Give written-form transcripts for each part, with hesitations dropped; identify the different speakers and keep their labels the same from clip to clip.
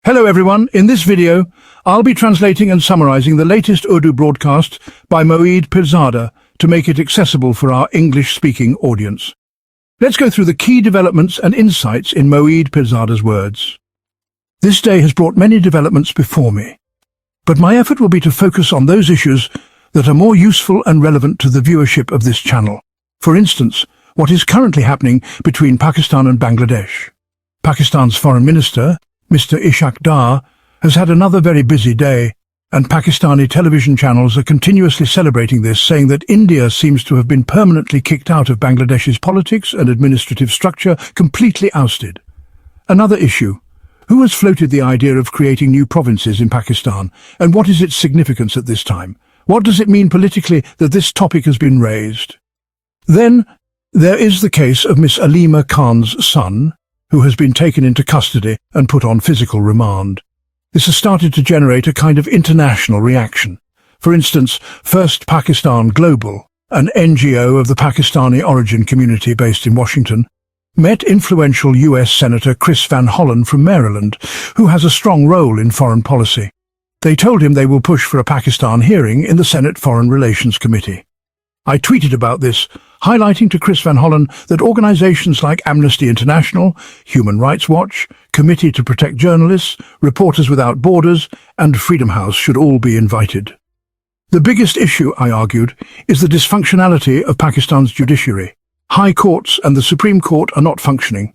Speaker 1: Hello everyone, in this video, I'll be translating and summarizing the latest Urdu broadcast by Moeed Pirzada to make it accessible for our English-speaking audience. Let's go through the key developments and insights in Moeed Pirzada's words. This day has brought many developments before me, but my effort will be to focus on those issues that are more useful and relevant to the viewership of this channel. For instance, what is currently happening between Pakistan and Bangladesh. Pakistan's Foreign Minister, Mr. Ishaq Dar, has had another very busy day, and Pakistani television channels are continuously celebrating this, saying that India seems to have been permanently kicked out of Bangladesh's politics and administrative structure, completely ousted. Another issue. Who has floated the idea of creating new provinces in Pakistan, and what is its significance at this time? What does it mean politically that this topic has been raised? Then, there is the case of Miss Alima Khan's son, who has been taken into custody and put on physical remand. This has started to generate a kind of international reaction. For instance, First Pakistan Global, an NGO of the Pakistani origin community based in Washington, met influential US Senator Chris Van Hollen from Maryland, who has a strong role in foreign policy. They told him they will push for a Pakistan hearing in the Senate Foreign Relations Committee. I tweeted about this, highlighting to Chris Van Hollen that organizations like Amnesty International, Human Rights Watch, Committee to Protect Journalists, Reporters Without Borders, and Freedom House should all be invited. The biggest issue, I argued, is the dysfunctionality of Pakistan's judiciary. High courts and the Supreme Court are not functioning.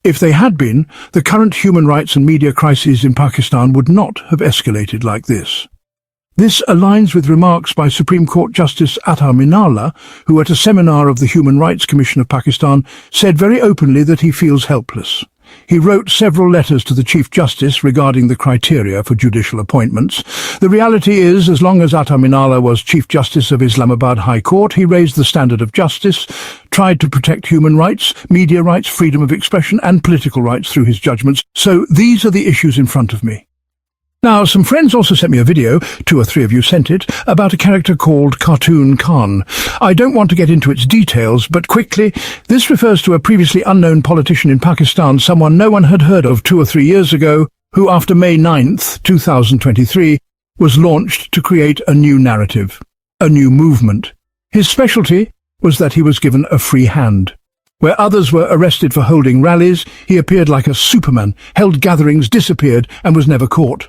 Speaker 1: If they had been, the current human rights and media crises in Pakistan would not have escalated like this. This aligns with remarks by Supreme Court Justice Atta Minalla, who at a seminar of the Human Rights Commission of Pakistan said very openly that he feels helpless. He wrote several letters to the Chief Justice regarding the criteria for judicial appointments. The reality is, as long as Atta Minalla was Chief Justice of Islamabad High Court, he raised the standard of justice, tried to protect human rights, media rights, freedom of expression and political rights through his judgments. So these are the issues in front of me. Now, some friends also sent me a video, 2 or 3 of you sent it, about a character called Cartoon Khan. I don't want to get into its details, but quickly, this refers to a previously unknown politician in Pakistan, someone no one had heard of 2 or 3 years ago, who after May 9th, 2023, was launched to create a new narrative, a new movement. His specialty was that he was given a free hand. Where others were arrested for holding rallies, he appeared like a Superman, held gatherings, disappeared, and was never caught.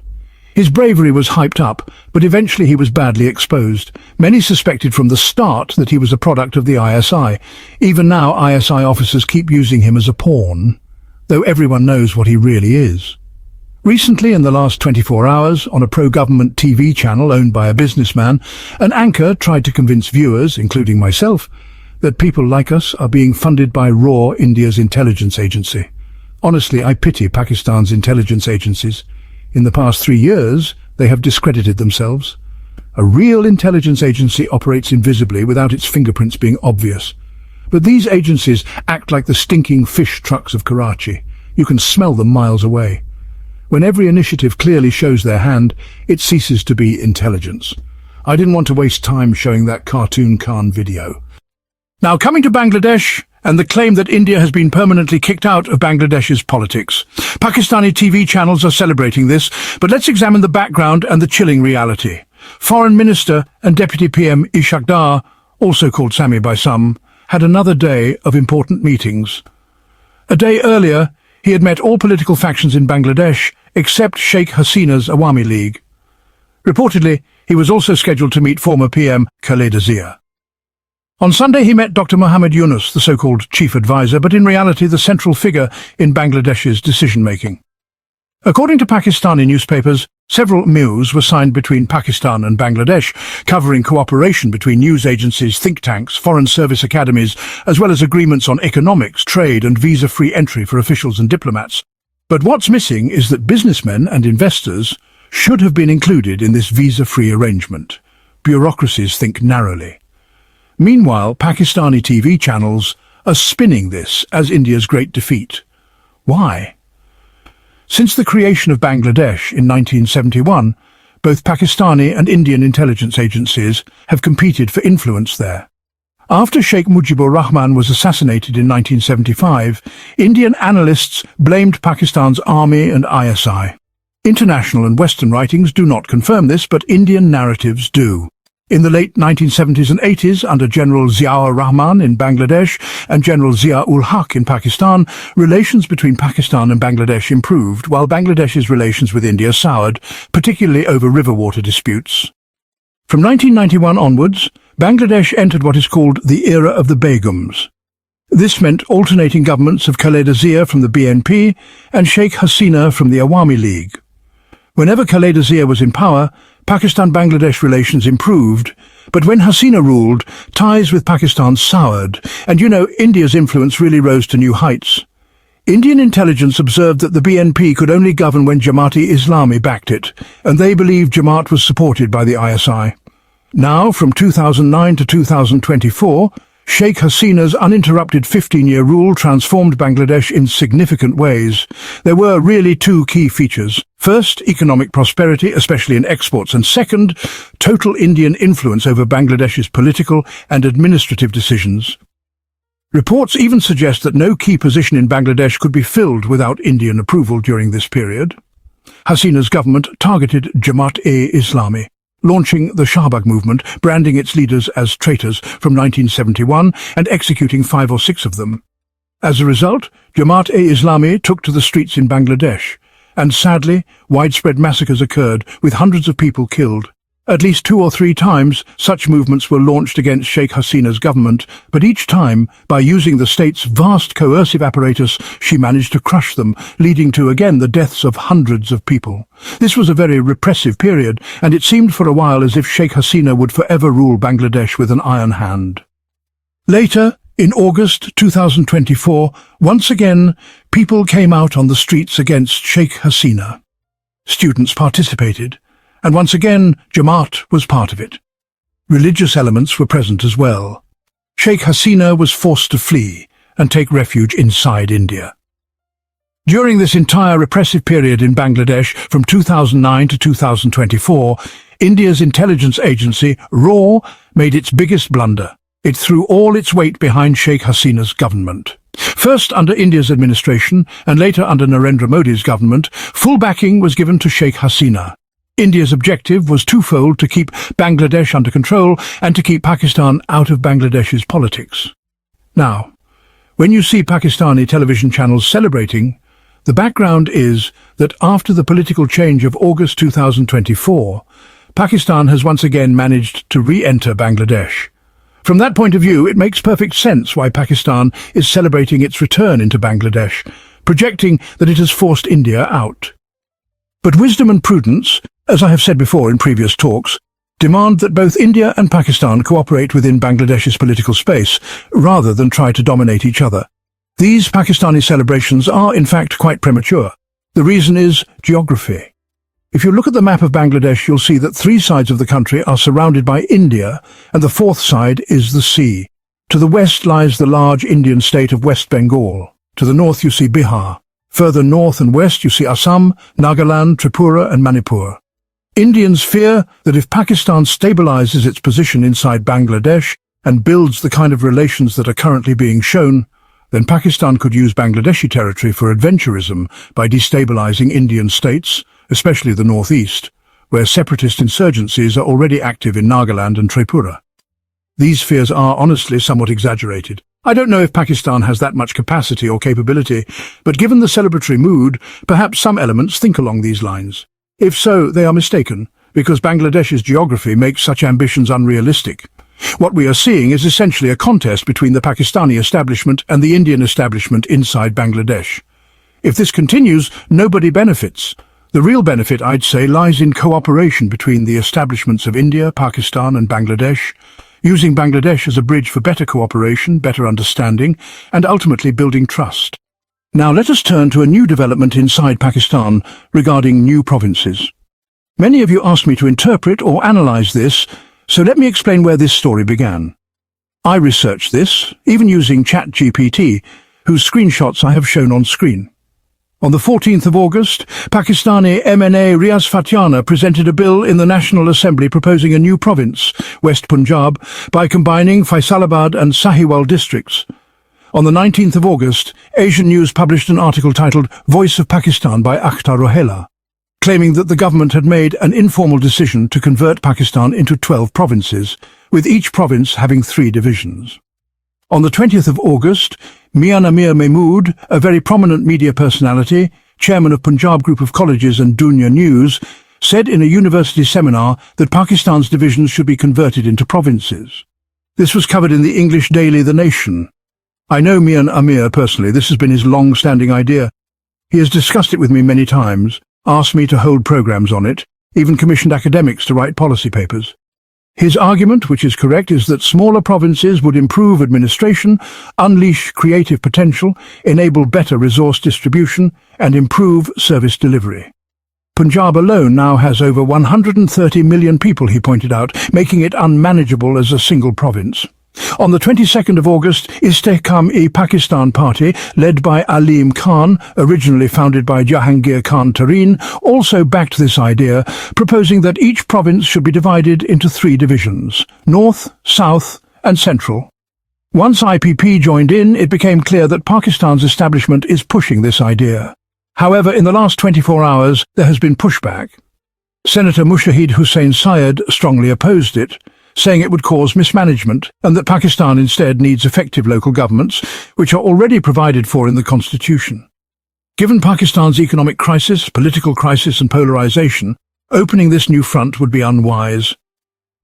Speaker 1: His bravery was hyped up, but eventually he was badly exposed. Many suspected from the start that he was a product of the ISI. Even now, ISI officers keep using him as a pawn, though everyone knows what he really is. Recently, in the last 24 hours, on a pro-government TV channel owned by a businessman, an anchor tried to convince viewers, including myself, that people like us are being funded by RAW, India's intelligence agency. Honestly, I pity Pakistan's intelligence agencies. In the past 3 years, they have discredited themselves. A real intelligence agency operates invisibly without its fingerprints being obvious. But these agencies act like the stinking fish trucks of Karachi. You can smell them miles away. When every initiative clearly shows their hand, it ceases to be intelligence. I didn't want to waste time showing that Cartoon Khan video. Now, coming to Bangladesh, and the claim that India has been permanently kicked out of Bangladesh's politics. Pakistani TV channels are celebrating this, but let's examine the background and the chilling reality. Foreign Minister and Deputy PM Ishaq Dar, also called Sammy by some, had another day of important meetings. A day earlier, he had met all political factions in Bangladesh except Sheikh Hasina's Awami League. Reportedly, he was also scheduled to meet former PM Khaleda Zia. On Sunday he met Dr. Muhammad Yunus, the so-called chief advisor, but in reality the central figure in Bangladesh's decision-making. According to Pakistani newspapers, several MOUs were signed between Pakistan and Bangladesh, covering cooperation between news agencies, think tanks, foreign service academies, as well as agreements on economics, trade and visa-free entry for officials and diplomats. But what's missing is that businessmen and investors should have been included in this visa-free arrangement. Bureaucracies think narrowly. Meanwhile, Pakistani TV channels are spinning this as India's great defeat. Why? Since the creation of Bangladesh in 1971, both Pakistani and Indian intelligence agencies have competed for influence there. After Sheikh Mujibur Rahman was assassinated in 1975, Indian analysts blamed Pakistan's army and ISI. International and Western writings do not confirm this, but Indian narratives do. In the late 1970s and 80s, under General Ziaur Rahman in Bangladesh and General Zia-ul-Haq in Pakistan, relations between Pakistan and Bangladesh improved, while Bangladesh's relations with India soured, particularly over river water disputes. From 1991 onwards, Bangladesh entered what is called the era of the Begums. This meant alternating governments of Khaleda Zia from the BNP and Sheikh Hasina from the Awami League. Whenever Khaleda Zia was in power, Pakistan-Bangladesh relations improved, but when Hasina ruled, ties with Pakistan soured, and India's influence really rose to new heights. Indian intelligence observed that the BNP could only govern when Jamaat-e-Islami backed it, and they believed Jamaat was supported by the ISI. Now, from 2009 to 2024, Sheikh Hasina's uninterrupted 15-year rule transformed Bangladesh in significant ways. There were really two key features. First, economic prosperity, especially in exports, and second, total Indian influence over Bangladesh's political and administrative decisions. Reports even suggest that no key position in Bangladesh could be filled without Indian approval during this period. Hasina's government targeted Jamaat-e-Islami, launching the Shahbaz movement, branding its leaders as traitors from 1971 and executing 5 or 6 of them. As a result, Jamaat-e-Islami took to the streets in Bangladesh, and sadly, widespread massacres occurred, with hundreds of people killed. At least 2 or 3 times, such movements were launched against Sheikh Hasina's government, but each time, by using the state's vast coercive apparatus, she managed to crush them, leading to, again, the deaths of hundreds of people. This was a very repressive period, and it seemed for a while as if Sheikh Hasina would forever rule Bangladesh with an iron hand. Later, in August 2024, once again, people came out on the streets against Sheikh Hasina. Students participated, and once again, Jamaat was part of it. Religious elements were present as well. Sheikh Hasina was forced to flee and take refuge inside India. During this entire repressive period in Bangladesh, from 2009 to 2024, India's intelligence agency, RAW, made its biggest blunder. It threw all its weight behind Sheikh Hasina's government. First under India's administration, and later under Narendra Modi's government, full backing was given to Sheikh Hasina. India's objective was twofold: to keep Bangladesh under control and to keep Pakistan out of Bangladesh's politics. Now, when you see Pakistani television channels celebrating, the background is that after the political change of August 2024, Pakistan has once again managed to re-enter Bangladesh. From that point of view, it makes perfect sense why Pakistan is celebrating its return into Bangladesh, projecting that it has forced India out. But wisdom and prudence, as I have said before in previous talks, demand that both India and Pakistan cooperate within Bangladesh's political space, rather than try to dominate each other. These Pakistani celebrations are, in fact, quite premature. The reason is geography. If you look at the map of Bangladesh, you'll see that 3 sides of the country are surrounded by India, and the 4th side is the sea. To the west lies the large Indian state of West Bengal. To the north you see Bihar. Further north and west you see Assam, Nagaland, Tripura and Manipur. Indians fear that if Pakistan stabilizes its position inside Bangladesh and builds the kind of relations that are currently being shown, then Pakistan could use Bangladeshi territory for adventurism by destabilizing Indian states, especially the northeast, where separatist insurgencies are already active in Nagaland and Tripura. These fears are honestly somewhat exaggerated. I don't know if Pakistan has that much capacity or capability, but given the celebratory mood, perhaps some elements think along these lines. If so, they are mistaken, because Bangladesh's geography makes such ambitions unrealistic. What we are seeing is essentially a contest between the Pakistani establishment and the Indian establishment inside Bangladesh. If this continues, nobody benefits. The real benefit, I'd say, lies in cooperation between the establishments of India, Pakistan and Bangladesh, using Bangladesh as a bridge for better cooperation, better understanding, and ultimately building trust. Now let us turn to a new development inside Pakistan regarding new provinces. Many of you asked me to interpret or analyze this, so let me explain where this story began. I researched this, even using ChatGPT, whose screenshots I have shown on screen. On the 14th of August, Pakistani MNA Riaz presented a bill in the National Assembly proposing a new province, West Punjab, by combining Faisalabad and Sahiwal districts. On the 19th of August, Asian News published an article titled "Voice of Pakistan" by Akhtar Rohela, claiming that the government had made an informal decision to convert Pakistan into 12 provinces, with each province having 3 divisions. On the 20th of August, Mian Amir Mahmood, a very prominent media personality, chairman of Punjab Group of Colleges and Dunya News, said in a university seminar that Pakistan's divisions should be converted into provinces. This was covered in the English daily The Nation. I know Mian Amir personally. This has been his long-standing idea. He has discussed it with me many times, asked me to hold programs on it, even commissioned academics to write policy papers. His argument, which is correct, is that smaller provinces would improve administration, unleash creative potential, enable better resource distribution, and improve service delivery. Punjab alone now has over 130 million people, he pointed out, making it unmanageable as a single province. On the 22nd of August, Istehkam-e-Pakistan Party, led by Alim Khan, originally founded by Jahangir Khan Tareen, also backed this idea, proposing that each province should be divided into 3 divisions: North, South and Central. Once IPP joined in, it became clear that Pakistan's establishment is pushing this idea. However, in the last 24 hours, there has been pushback. Senator Mushahid Hussain Syed strongly opposed it, saying it would cause mismanagement and that Pakistan instead needs effective local governments, which are already provided for in the constitution. Given Pakistan's economic crisis, political crisis and polarization, opening this new front would be unwise.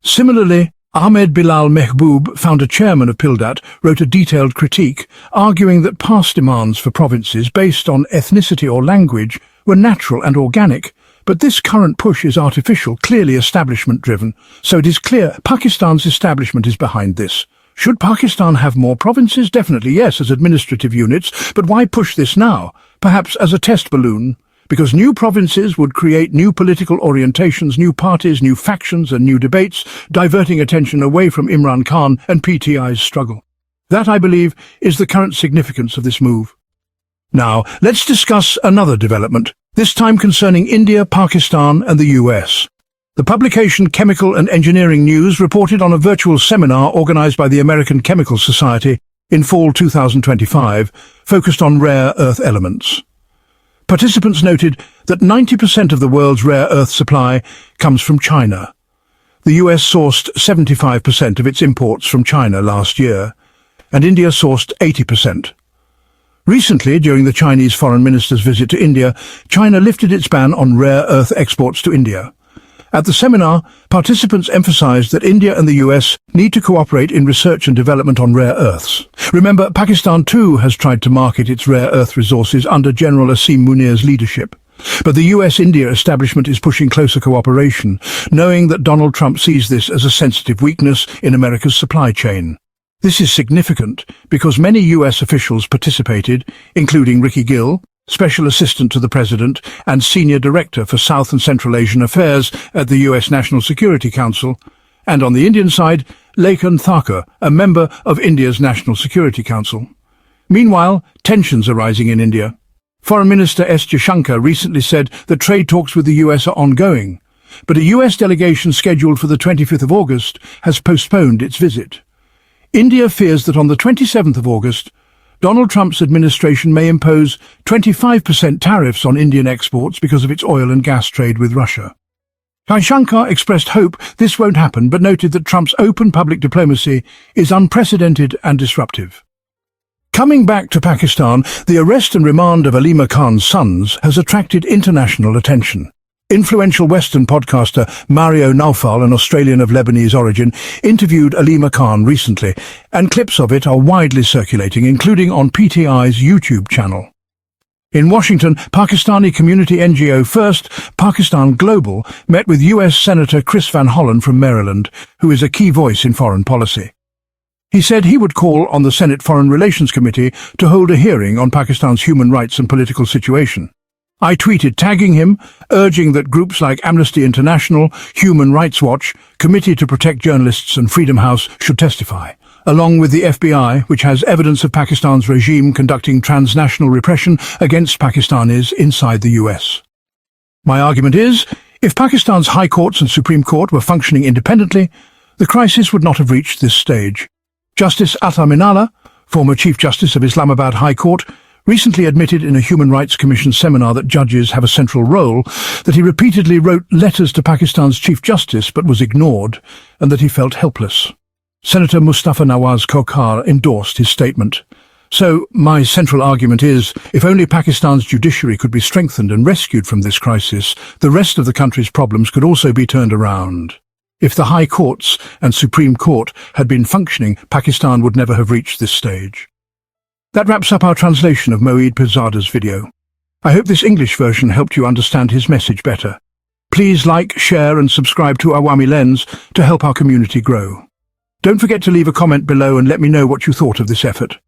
Speaker 1: Similarly, Ahmed Bilal Mehboob, founder chairman of PILDAT, wrote a detailed critique, arguing that past demands for provinces based on ethnicity or language were natural and organic, but this current push is artificial, clearly establishment-driven, so it is clear Pakistan's establishment is behind this. Should Pakistan have more provinces? Definitely yes, as administrative units, but why push this now? Perhaps as a test balloon? Because new provinces would create new political orientations, new parties, new factions and new debates, diverting attention away from Imran Khan and PTI's struggle. That, I believe, is the current significance of this move. Now, let's discuss another development, this time concerning India, Pakistan and the US. The publication Chemical and Engineering News reported on a virtual seminar organized by the American Chemical Society in fall 2025, focused on rare earth elements. Participants noted that 90% of the world's rare earth supply comes from China. The US sourced 75% of its imports from China last year, and India sourced 80%. Recently, during the Chinese foreign minister's visit to India, China lifted its ban on rare earth exports to India. At the seminar, participants emphasized that India and the US need to cooperate in research and development on rare earths. Remember, Pakistan too has tried to market its rare earth resources under General Asim Munir's leadership. But the US-India establishment is pushing closer cooperation, knowing that Donald Trump sees this as a sensitive weakness in America's supply chain. This is significant because many US officials participated, including Ricky Gill, Special Assistant to the President and Senior Director for South and Central Asian Affairs at the US National Security Council, and on the Indian side, Lakan Thakur, a member of India's National Security Council. Meanwhile, tensions are rising in India. Foreign Minister S. Jaishankar recently said that trade talks with the US are ongoing, but a US delegation scheduled for the 25th of August has postponed its visit. India fears that on the 27th of August, Donald Trump's administration may impose 25% tariffs on Indian exports because of its oil and gas trade with Russia. Jaishankar expressed hope this won't happen, but noted that Trump's open public diplomacy is unprecedented and disruptive. Coming back to Pakistan, the arrest and remand of Alima Khan's sons has attracted international attention. Influential Western podcaster Mario Naufal, an Australian of Lebanese origin, interviewed Alima Khan recently, and clips of it are widely circulating, including on PTI's YouTube channel. In Washington, Pakistani community NGO First Pakistan Global met with US Senator Chris Van Hollen from Maryland, who is a key voice in foreign policy. He said he would call on the Senate Foreign Relations Committee to hold a hearing on Pakistan's human rights and political situation. I tweeted tagging him, urging that groups like Amnesty International, Human Rights Watch, Committee to Protect Journalists and Freedom House should testify, along with the FBI, which has evidence of Pakistan's regime conducting transnational repression against Pakistanis inside the US. My argument is, if Pakistan's High Courts and Supreme Court were functioning independently, the crisis would not have reached this stage. Justice Atta Minalla, former Chief Justice of Islamabad High Court, recently admitted in a Human Rights Commission seminar that judges have a central role, that he repeatedly wrote letters to Pakistan's Chief Justice but was ignored, and that he felt helpless. Senator Mustafa Nawaz Khokhar endorsed his statement. So, my central argument is, if only Pakistan's judiciary could be strengthened and rescued from this crisis, the rest of the country's problems could also be turned around. If the High Courts and Supreme Court had been functioning, Pakistan would never have reached this stage. That wraps up our translation of Moeed Pirzada's video. I hope this English version helped you understand his message better. Please like, share and subscribe to Awami Lens to help our community grow. Don't forget to leave a comment below and let me know what you thought of this effort.